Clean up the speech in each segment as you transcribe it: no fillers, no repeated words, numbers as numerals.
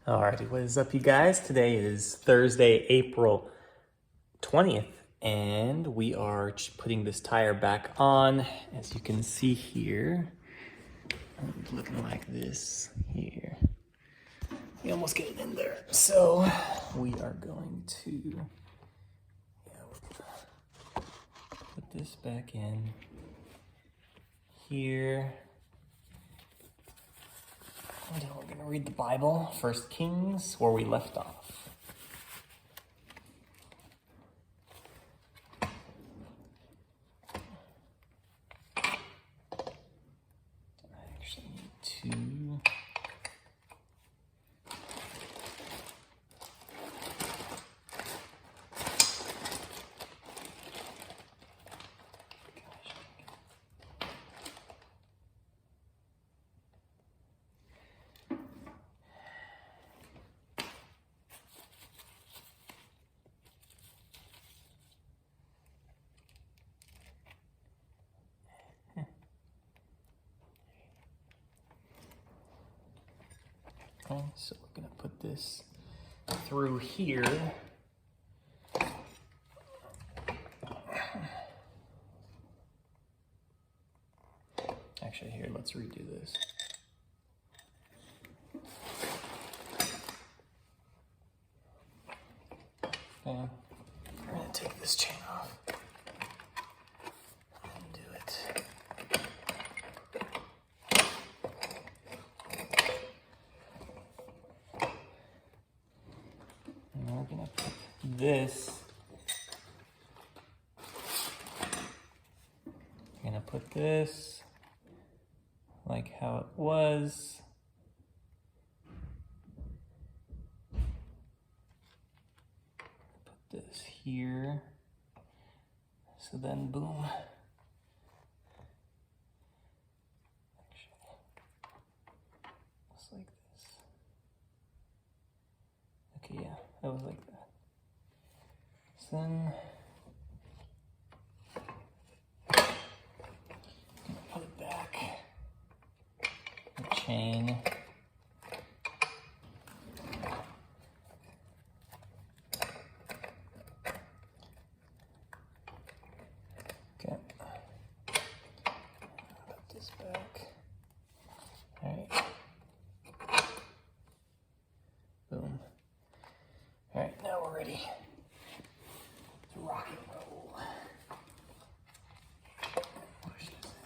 Alrighty, what is up, you guys? Today is Thursday, April 20th, and we are putting this tire back on. As you can see here, it's looking like this here. We almost get it in there. So we are going to put this back in here. And we're going to read the Bible, 1 Kings, where we left off. I actually need to... Okay, so we're gonna put this through here. Actually, here, let's redo this. Okay, we're gonna take this chain off and do it. And we're gonna put this. We're gonna put this like how it was. Put this here. So then, boom. Actually, just like this. Okay, yeah, that was like that. So then, put it back. The chain. Okay. Put this back. All right. Boom. All right, now we're ready to rock and roll. Push this in.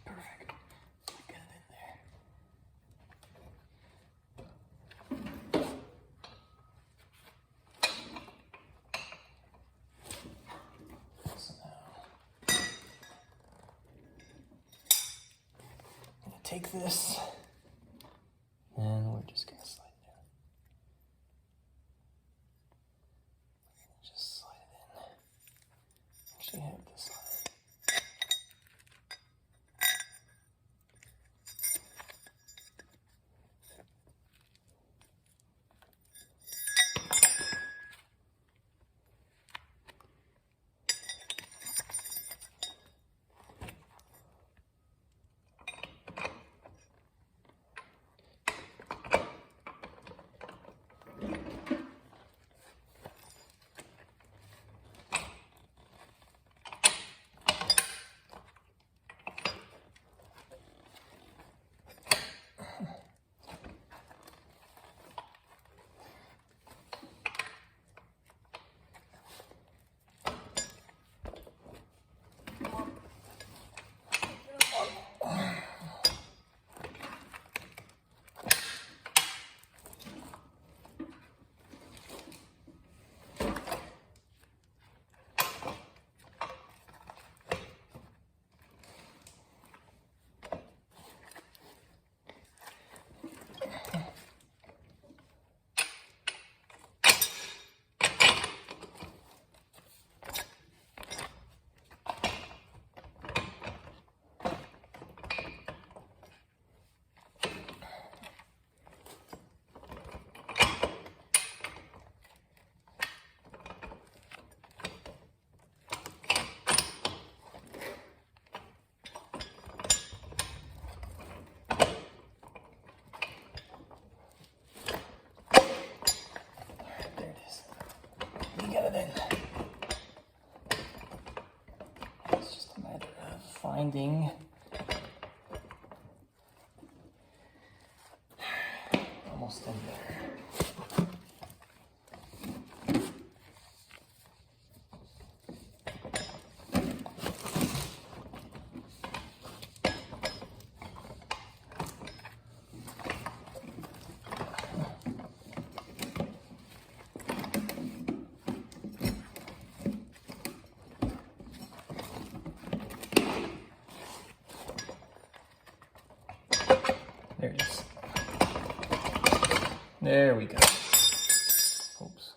Perfect. Get it in there. So now, I'm gonna take this and we're just gonna slide it in. Just slide it in. Actually, I have this on it. get it in. It's just a matter of finding almost in there. There it is. There we go. Oops.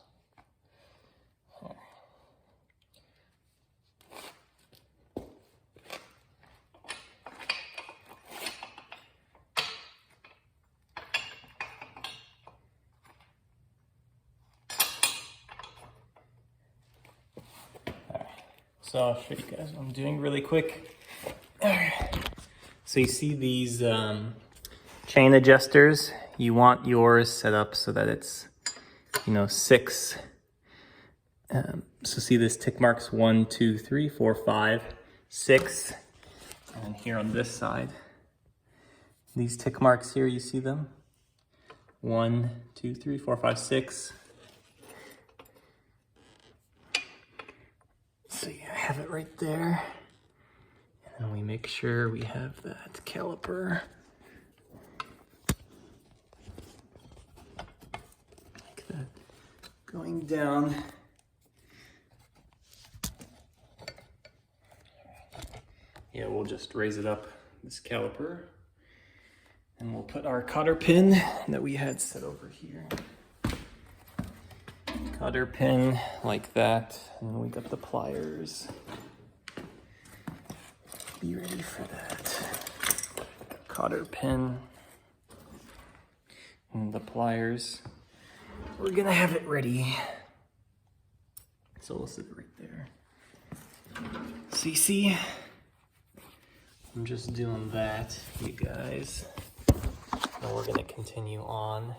So I'll show you guys what I'm doing really quick. So you see these chain adjusters? You want yours set up so that it's, 6. So see this tick marks 1, 2, 3, 4, 5, 6. And then here on this side, these tick marks here, you see them? 1, 2, 3, 4, 5, 6. So you have it right there. And then we make sure we have that caliper. Like that. Going down. Yeah, we'll just raise it up, this caliper. And we'll put our cotter pin that we had set over here. Cotter pin like that, and we got the pliers. Be ready for that. Cotter pin and the pliers. We're gonna have it ready. So we'll sit it right there. So you see, I'm just doing that, you guys. And we're gonna continue on.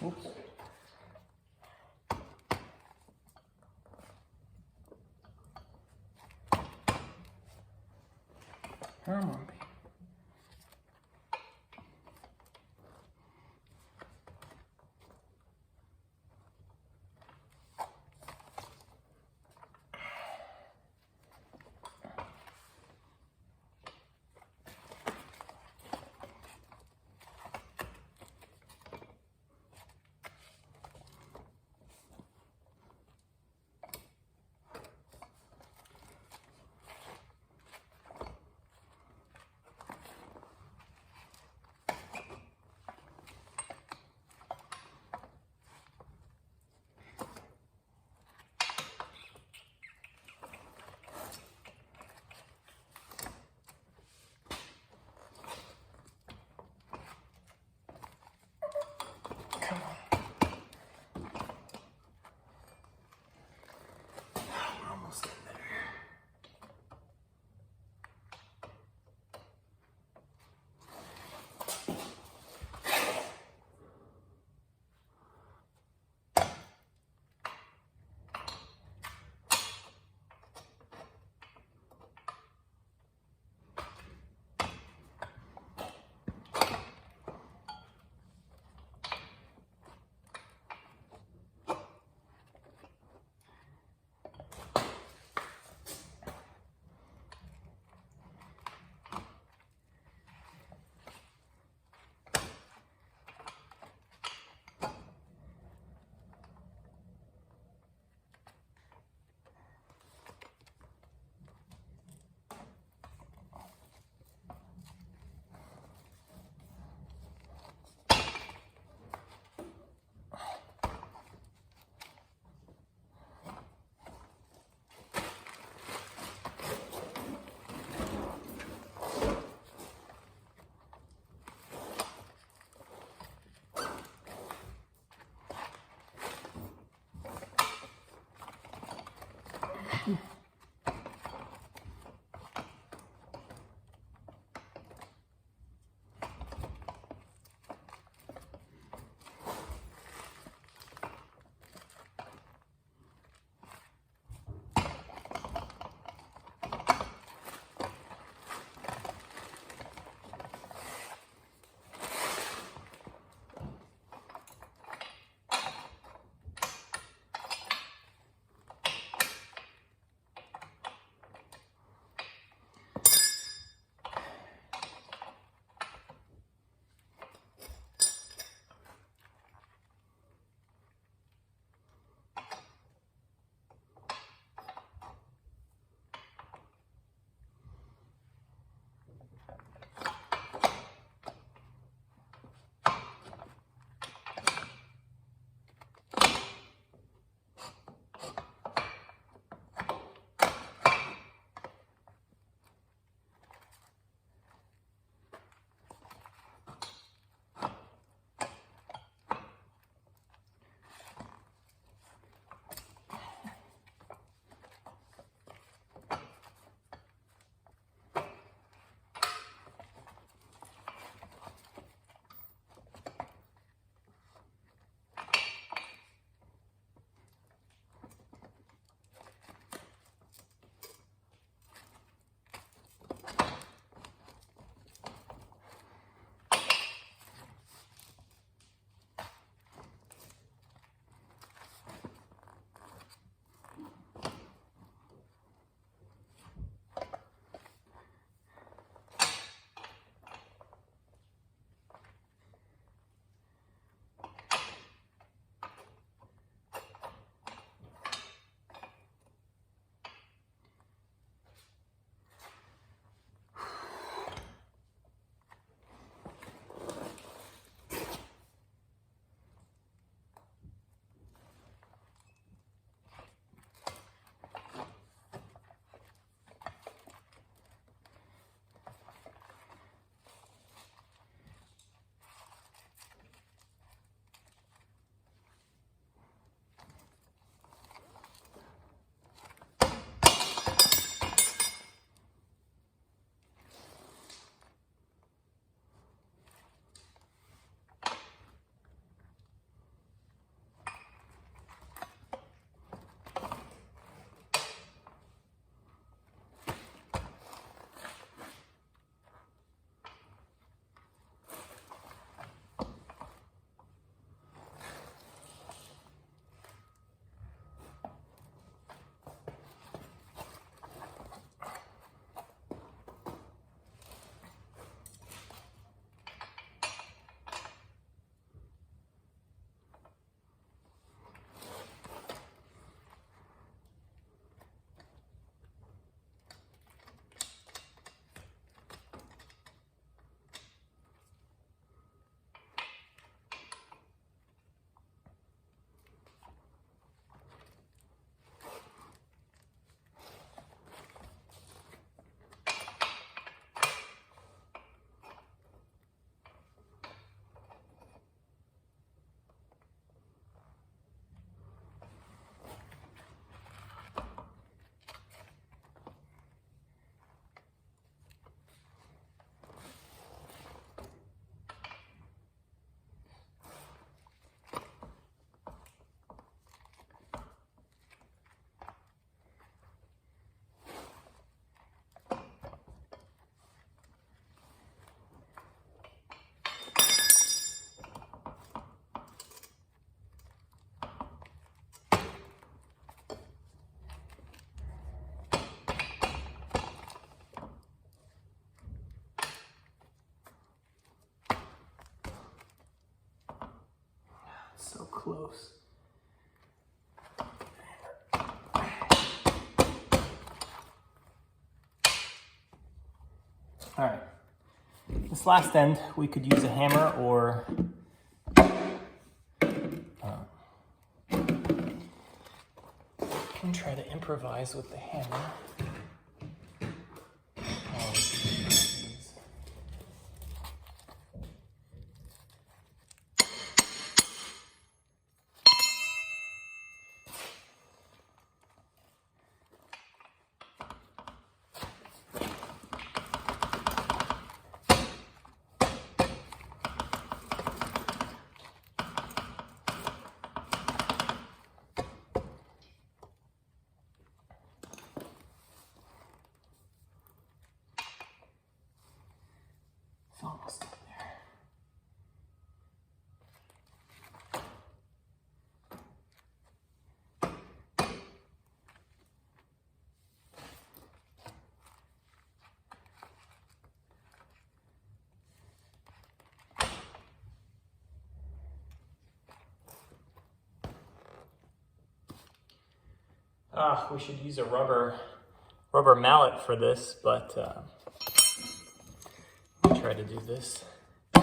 Oops. Come on, baby. so close. All right, this last end, we could use a hammer or can try to improvise with the hammer. It's almost up there. We should use a rubber mallet for this, but I'll try to do this. All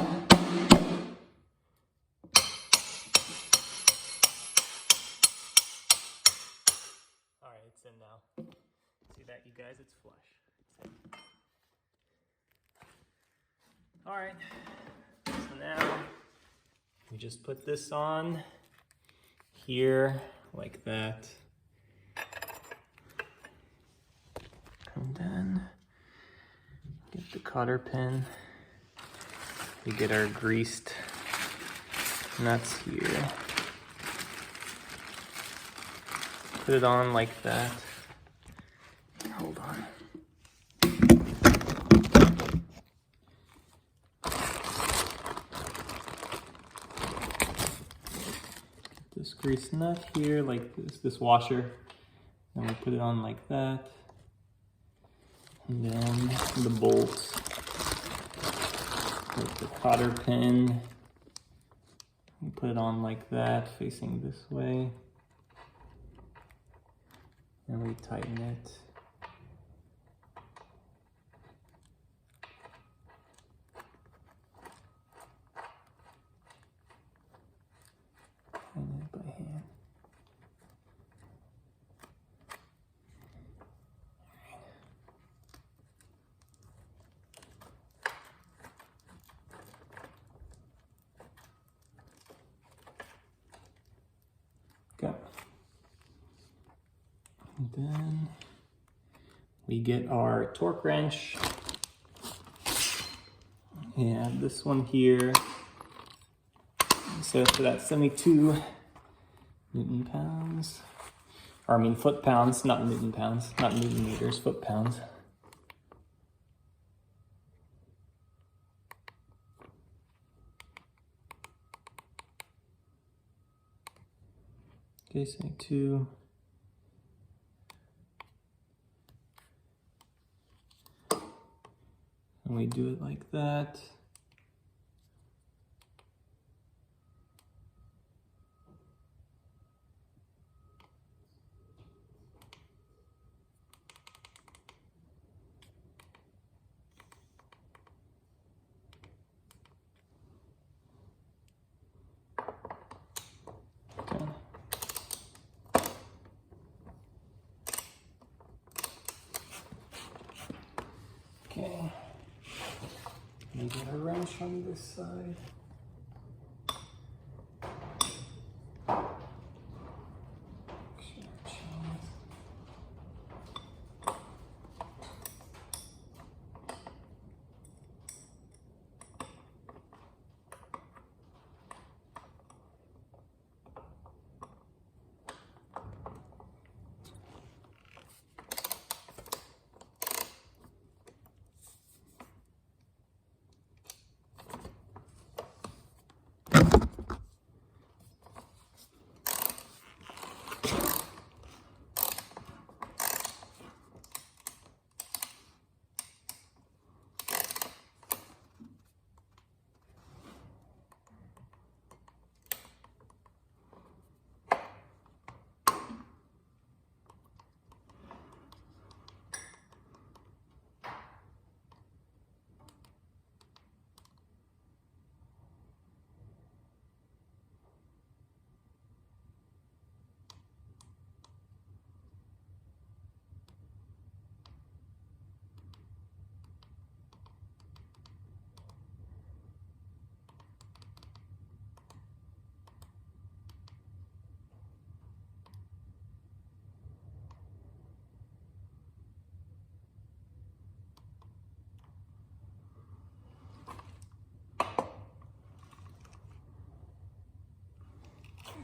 right, it's in now. See that, you guys? It's flush. All right, so now we just put this on here like that. And then get the cotter pin. We get our greased nuts here. Put it on like that. Hold on. Get this greased nut here, like this washer. Then we put it on like that. And then the bolts with the cotter pin. We put it on like that, facing this way. And we tighten it. Tighten it by hand. Okay. And then we get our torque wrench. And this one here. So for that 72 Newton pounds, or I mean foot pounds, not Newton pounds, not Newton meters, foot pounds. Okay, 72. And we do it like that. Okay. Okay. We get a wrench on this side.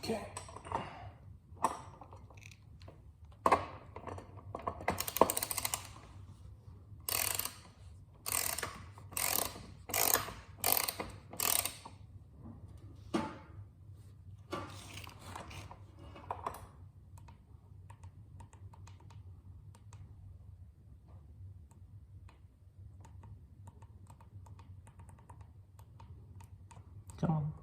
Okay. Come on.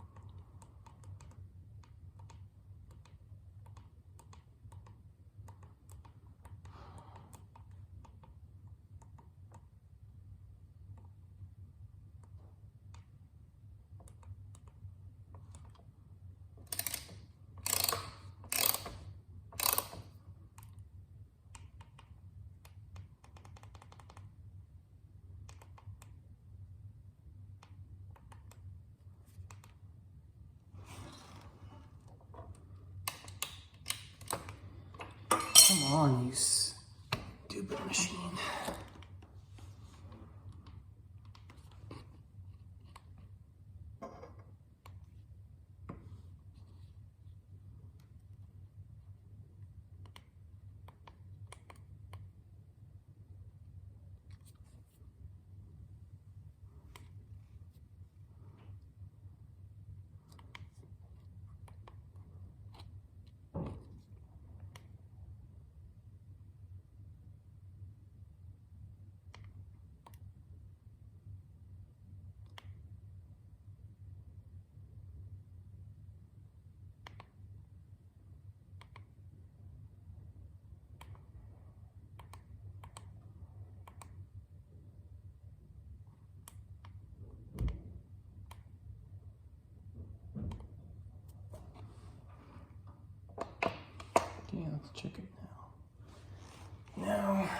Come on, you stupid machine. Okay, let's check it now. Now,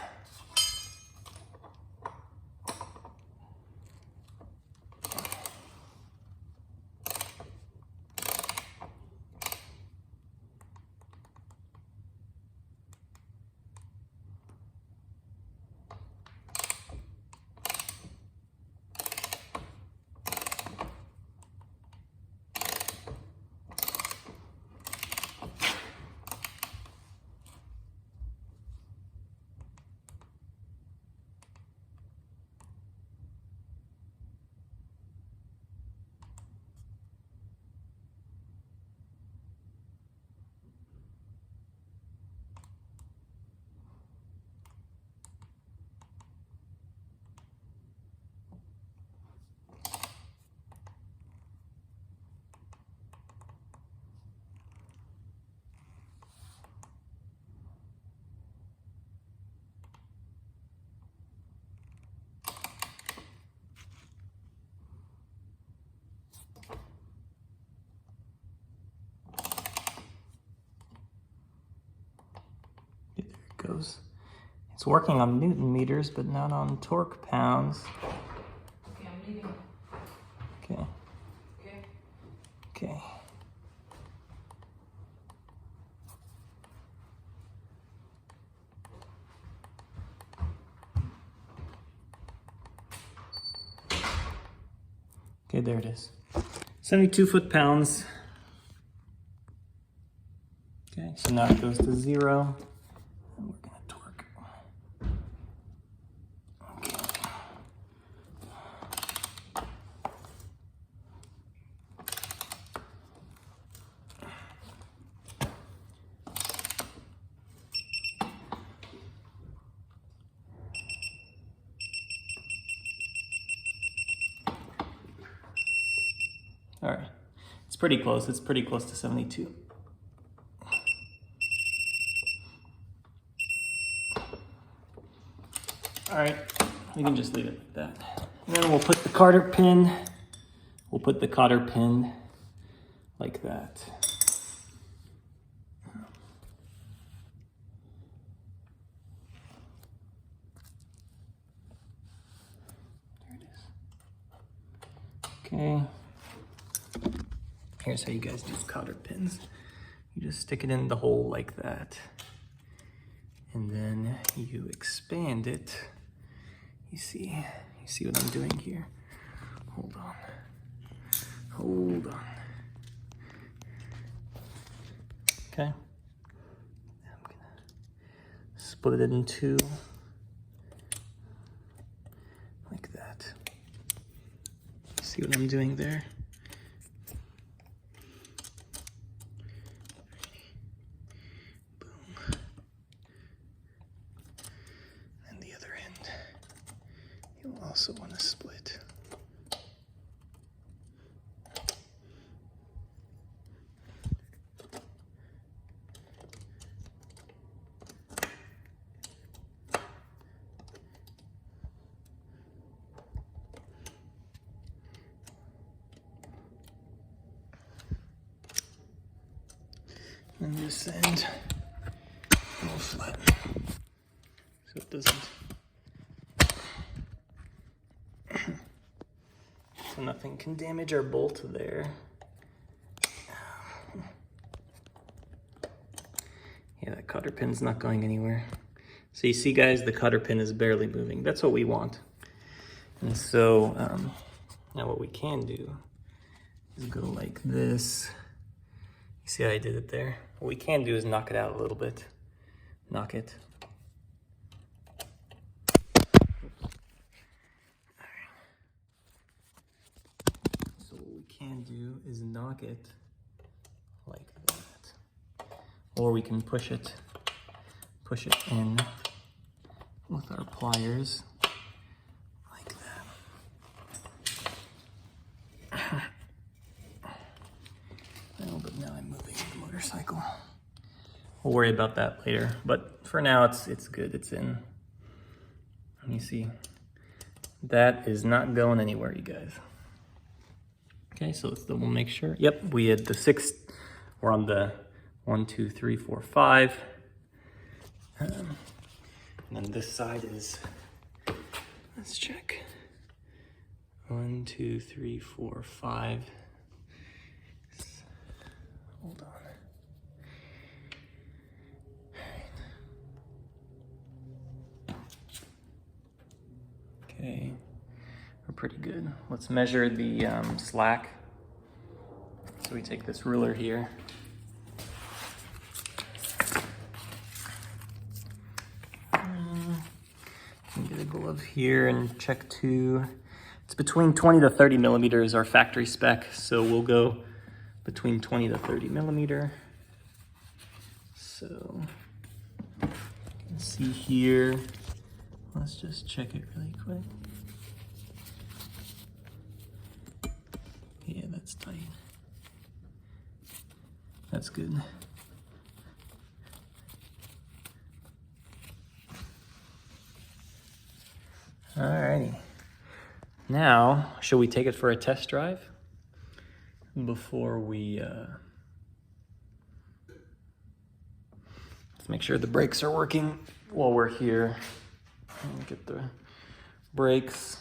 there it goes. It's working on Newton meters, but not on torque pounds. Okay, I'm leaving. Okay. Okay. Okay. Okay, there it is. 72 foot-pounds. Okay, so now it goes to 0. And we're gonna torque. Okay. All right, it's pretty close. It's pretty close to 72. All right, we can just leave it like that. And then we'll put the cotter pin. We'll put the cotter pin like that. There it is. Okay. Here's how you guys do cotter pins. You just stick it in the hole like that. And then you expand it. You see what I'm doing here? Hold on. Hold on. Okay. I'm gonna split it in two, like that. See what I'm doing there? Boom. And the other end, you'll also want to split. And this end will flatten so it doesn't, so nothing can damage our bolt there. Yeah, that cotter pin's not going anywhere. So you see, guys, the cotter pin is barely moving. That's what we want. And so now what we can do is go like this. You see how I did it there? What we can do is knock it out a little bit. Knock it. So what we can do is knock it like that. Or we can push it in with our pliers like that. Oh, but now I'm moving the motorcycle. We'll worry about that later, but for now it's good, it's in. Let me see. That is not going anywhere, you guys. Okay, so we'll make sure. Yep, we had the 6, we're on the 1, 2, 3, 4, 5. And then this side is, let's check. 1, 2, 3, 4, 5. Hold on. Okay, we're pretty good. Let's measure the slack. So we take this ruler here. Get a glove here and check to, it's between 20 to 30 millimeters, our factory spec. So we'll go between 20 to 30 millimeter. So you can see here, let's just check it really quick. Yeah, that's tight. That's good. Alrighty. Now, should we take it for a test drive before we let's make sure the brakes are working while we're here. Get the brakes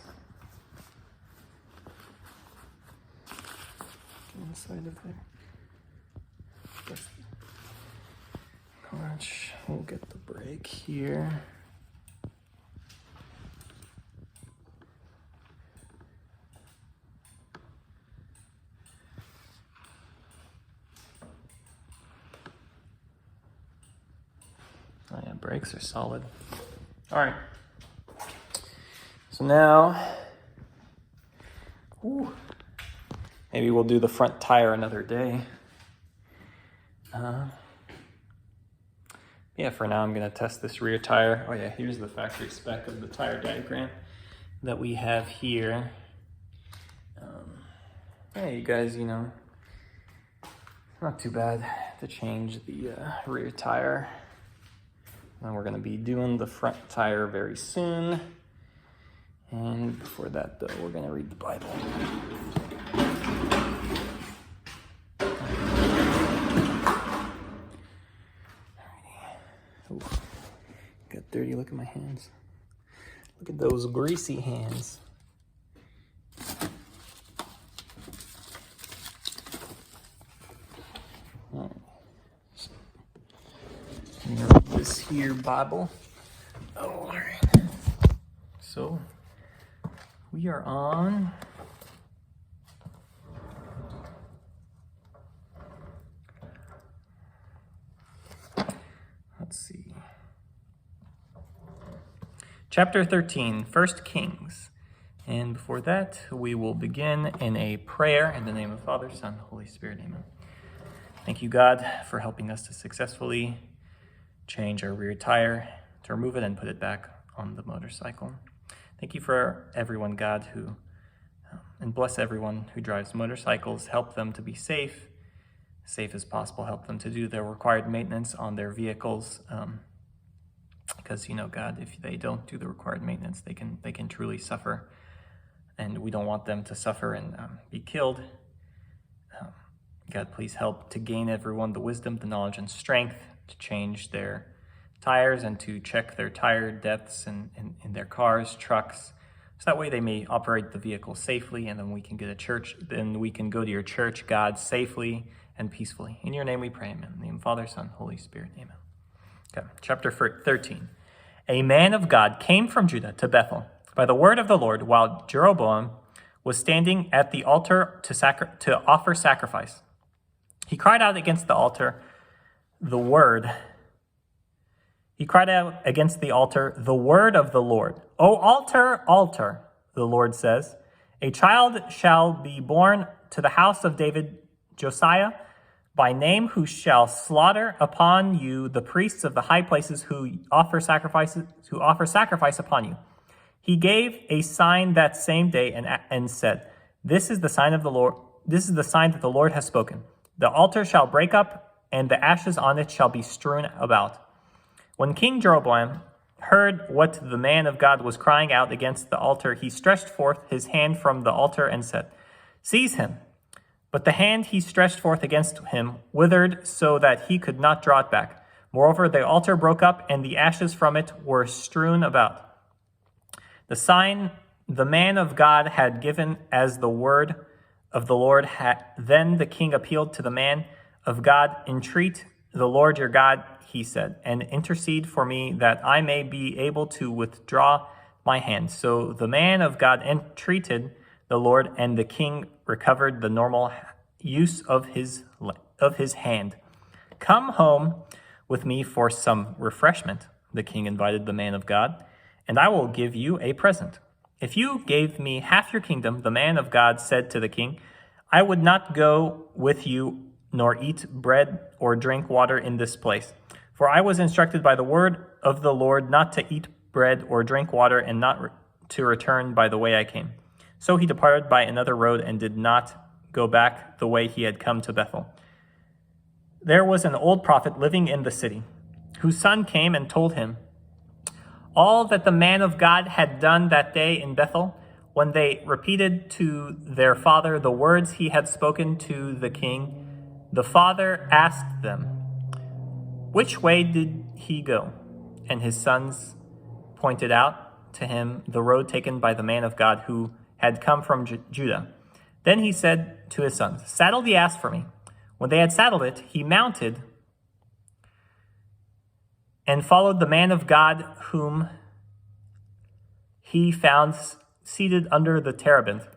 inside of there. Clutch. We'll get the brake here. Oh yeah, brakes are solid. All right. So now, maybe we'll do the front tire another day. Yeah, for now I'm gonna test this rear tire. Oh yeah, here's the factory spec of the tire diagram that we have here. Yeah, you guys, you know, not too bad to change the rear tire. And we're gonna be doing the front tire very soon. And before that though, we're gonna read the Bible. Ooh, got dirty, look at my hands. Look at those greasy hands. All right. This here Bible. Oh, all right. So we are on let's see. Chapter 13, 1 Kings. And before that, we will begin in a prayer in the name of Father, Son, Holy Spirit. Amen. Thank you, God, for helping us to successfully change our rear tire, to remove it and put it back on the motorcycle. Thank you for everyone, God, and bless everyone who drives motorcycles. Help them to be safe as possible. Help them to do their required maintenance on their vehicles. Because, God, if they don't do the required maintenance, they can truly suffer. And we don't want them to suffer and be killed. God, please help to gain everyone the wisdom, the knowledge, and strength to change their tires and to check their tire depths in their cars, trucks, so that way they may operate the vehicle safely, and then we can go to your church, God, safely and peacefully. In your name we pray, amen. In the name of Father, Son, Holy Spirit, amen. Okay, chapter 13. A man of God came from Judah to Bethel by the word of the Lord while Jeroboam was standing at the altar to offer sacrifice. He cried out against the altar, the word of the Lord. O altar, altar, the Lord says, a child shall be born to the house of David, Josiah, by name, who shall slaughter upon you the priests of the high places who offer sacrifice upon you. He gave a sign that same day and said, This is the sign of the Lord. This is the sign that the Lord has spoken. The altar shall break up, and the ashes on it shall be strewn about. When King Jeroboam heard what the man of God was crying out against the altar, he stretched forth his hand from the altar and said, Seize him. But the hand he stretched forth against him withered so that he could not draw it back. Moreover, the altar broke up, and the ashes from it were strewn about. The sign the man of God had given as the word of the Lord. Then the king appealed to the man of God. Entreat the Lord your God, he said, and intercede for me that I may be able to withdraw my hand. So the man of God entreated the Lord, and the king recovered the normal use of his hand. Come home with me for some refreshment, the king invited the man of God, and I will give you a present. If you gave me half your kingdom, the man of God said to the king, I would not go with you nor eat bread or drink water in this place. For I was instructed by the word of the Lord not to eat bread or drink water and not to return by the way I came. So he departed by another road and did not go back the way he had come to Bethel. There was an old prophet living in the city, whose son came and told him all that the man of God had done that day in Bethel. When they repeated to their father the words he had spoken to the king, the father asked them, Which way did he go? And his sons pointed out to him the road taken by the man of God who had come from Judah. Then he said to his sons, Saddle the ass for me. When they had saddled it, he mounted and followed the man of God whom he found seated under the terebinth.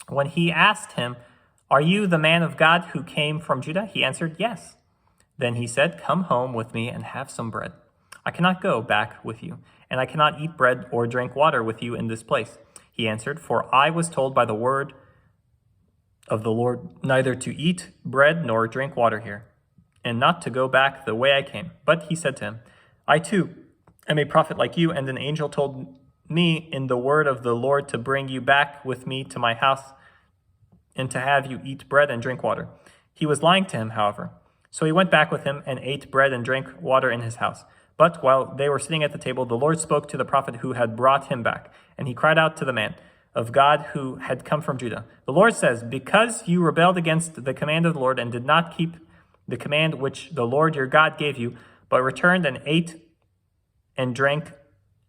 When he asked him, Are you the man of God who came from Judah? He answered, Yes. Then he said, Come home with me and have some bread. I cannot go back with you, and I cannot eat bread or drink water with you in this place. He answered, For I was told by the word of the Lord neither to eat bread nor drink water here, and not to go back the way I came. But he said to him, I too am a prophet like you, and an angel told me in the word of the Lord to bring you back with me to my house and to have you eat bread and drink water. He was lying to him, however. So he went back with him and ate bread and drank water in his house. But while they were sitting at the table, the Lord spoke to the prophet who had brought him back, and he cried out to the man of God who had come from Judah. The Lord says, Because you rebelled against the command of the Lord and did not keep the command which the Lord your God gave you, but returned and ate and drank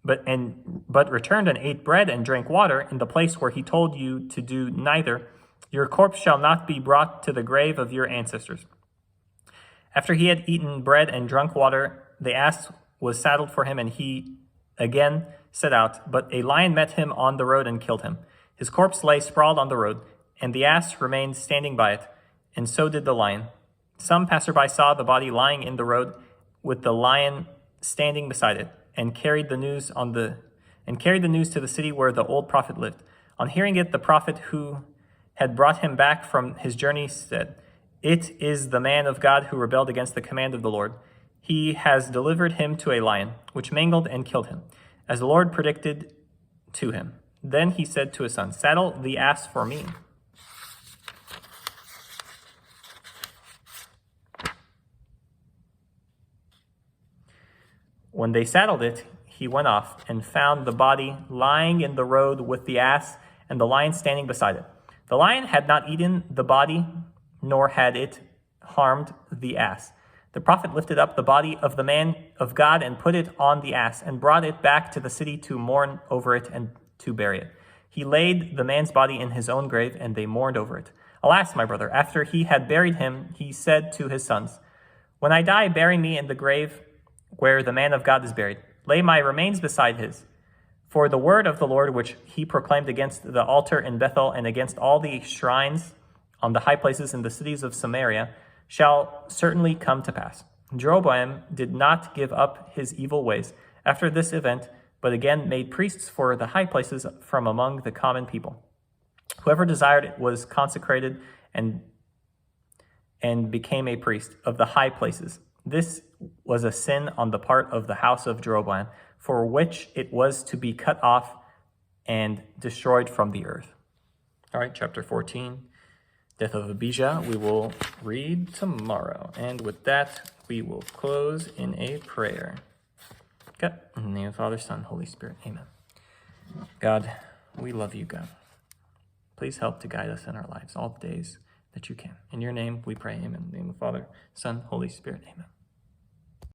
but returned and ate bread and drank water in the place where he told you to do neither, your corpse shall not be brought to the grave of your ancestors. After he had eaten bread and drunk water, the ass was saddled for him, and he again set out. But a lion met him on the road and killed him. His corpse lay sprawled on the road, and the ass remained standing by it, and so did the lion. Some passerby saw the body lying in the road with the lion standing beside it, and carried the news to the city where the old prophet lived. On hearing it, the prophet who had brought him back from his journey said, "It is the man of God who rebelled against the command of the Lord. He has delivered him to a lion, which mangled and killed him, as the Lord predicted to him." Then he said to his son, "Saddle the ass for me." When they saddled it, he went off and found the body lying in the road with the ass and the lion standing beside it. The lion had not eaten the body, nor had it harmed the ass. The prophet lifted up the body of the man of God and put it on the ass and brought it back to the city to mourn over it and to bury it. He laid the man's body in his own grave, and they mourned over it. "Alas, my brother, after he had buried him, he said to his sons, 'When I die, bury me in the grave where the man of God is buried. Lay my remains beside his. For the word of the Lord which he proclaimed against the altar in Bethel and against all the shrines on the high places in the cities of Samaria shall certainly come to pass.'" Jeroboam did not give up his evil ways after this event, but again made priests for the high places from among the common people. Whoever desired it was consecrated and became a priest of the high places. This was a sin on the part of the house of Jeroboam, for which it was to be cut off and destroyed from the earth. All right, chapter 14, death of Abijah, we will read tomorrow. And with that, we will close in a prayer. Okay, in the name of Father, Son, Holy Spirit, amen. God, we love you, God. Please help to guide us in our lives all the days that you can. In your name we pray, amen. In the name of Father, Son, Holy Spirit, amen.